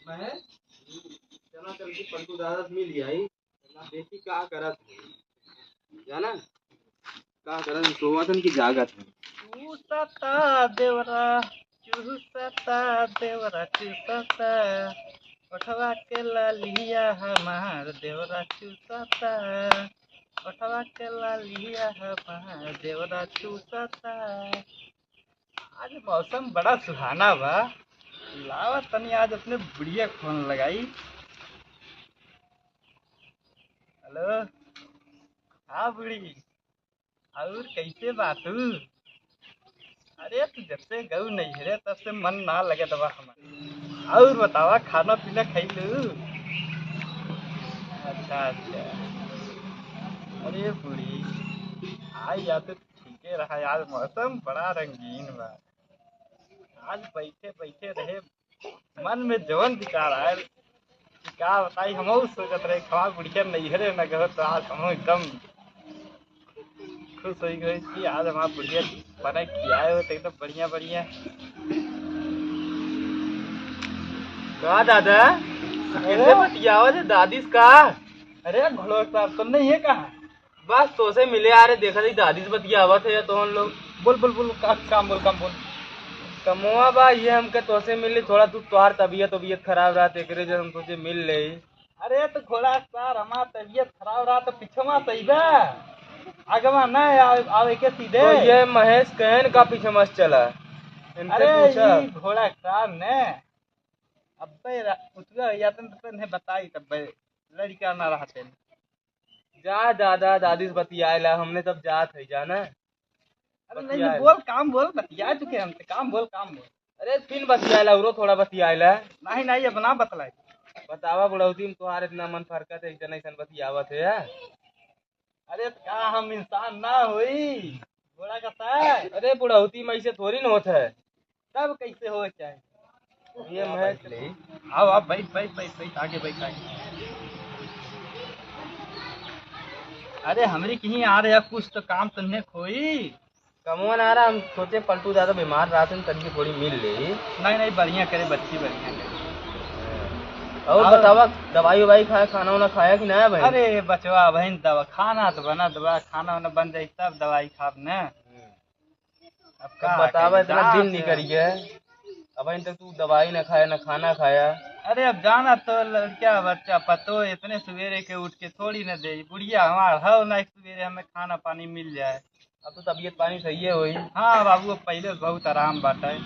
महेश चला चल के पलटू दादा से मिल आई देखी का करत है जाना का करत सोवतन की जागत है चूसता देवरा चूसता देवरा चूसता उठवा के लिया हमार देवरा चूसता उठवा के लिया हमार देवरा चूसता। आज मौसम बड़ा सुहाना बा। लावा तनी आज अपने बुढ़िया को फोन लगाई। हेलो हाँ बुढ़ी और कैसे बातू। अरे तू जब से गऊ नहीं है तब से मन ना लगे दवा हमारे। और बतावा खाना पीना खैलू। अच्छा अच्छा। अरे बुढ़ी आई या तो ठीक है रहा यार मौसम बड़ा रंगीन बा। आज बैठे बैठे रहे मन में जवन विचार आए क्या बताई हम सोचत रहे खवा बुढ़िया नहीं है न गो तो आज हम एकदम खुश हो गई कि आज हमारा बुढ़िया बना खियाए हो तो एकदम बढ़िया बढ़िया। का दादा कैसे बतियावत है दादी से का। अरे घोड़ो साहब तो नहीं है कहाँ। बस तो से मिले आ रहे देखा थी दादी से बतियावत है तो हम लोग बोल बोल बोल काम बोल काम बोल। कमुआ बा ये हमके तो से मिली थोड़ा तू तोहार तबीयत खराब रहा तेरे जब हम तुझे मिल ले। अरे तो घोड़ा सार हमारा तबीयत खराब रहा तो पीछे सही बा आगवा न आवे के सीधे। तो ये महेश कहन का पीछे मस्त चला अरे पूछा ये घोड़ा सार ने अब उतरा या तो बताई तब लड़का ना रहते। जा दादा दादी से बतियाला हमने तब जात है जाना। अरे नहीं बोल काम बोल बतिया चुके हमसे काम बोल काम बोल। अरे फिर बतियाला उरो थोड़ा बतियाला नहीं नहीं अपना बतलाई बतावा बुढ़ौती में तुहार इतना मन फरकत है इतना ऐसा बतियावत है। अरे क्या हम इंसान ना हुई घोड़ा का सार। अरे बुढ़ौती में ऐसे थोड़ी न होता है तब कैसे हो चाहे ये महेश आओ आप बैठ बैठ बैठ बैठ आगे बैठ आगे। अरे हमरी कहीं आ रहे कुछ तो काम तुमने खोई। कमवन आ रहा हम सोचे पलटू दादा बीमार रहा था तनकी थोड़ी मिल ले। नहीं नहीं बढ़िया करे बच्ची बढ़िया करे। और बतावा दवाई ववाई खाया खाना वाना खाया कि ना भाई। अरे बचवा बहन दवा खाना तो बना दवा खाना वाना बन जाये तब दवाई खाब न। अब बतावा इतना दिन निकल गया अब तक तू दवाई न खाया न खाना खाया। अरे अब जाना तो लड़का बच्चा पतो इतने सवेरे के उठ के थोड़ी न दे बुढ़िया हमार हो ना सवेरे हमें खाना पानी मिल जाए। अब तो तबीयत पानी सही है वही। हाँ बाबू पहले बहुत आराम बाटा है।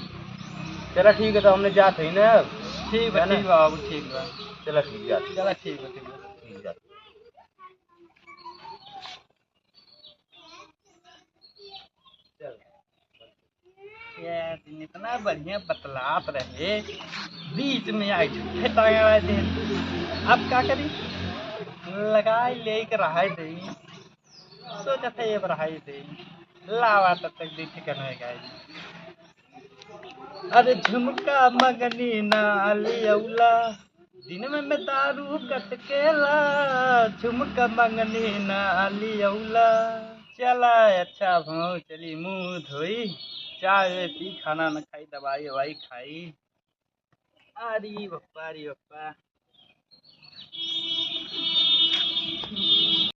चला ठीक है तो हमने जाते ही ना। ठीक है बाबू ठीक बा। चला ठीक जाते चला ठीक है। इतना बढ़िया बतलात रहे बीच में आई थे अब क्या करी लगाई ले के रहा दे सोचा था ये रहाई दे लावा तब तक देखे करने गए। अरे झुमका मगनी नालियौला दिन में मैं दारू कटकेला झुमका मगनी नालियौला। चला अच्छा भाव चली मुँह धोई चाय पी खाना न खाई दवाई ववाई खाई। अरे बप्पा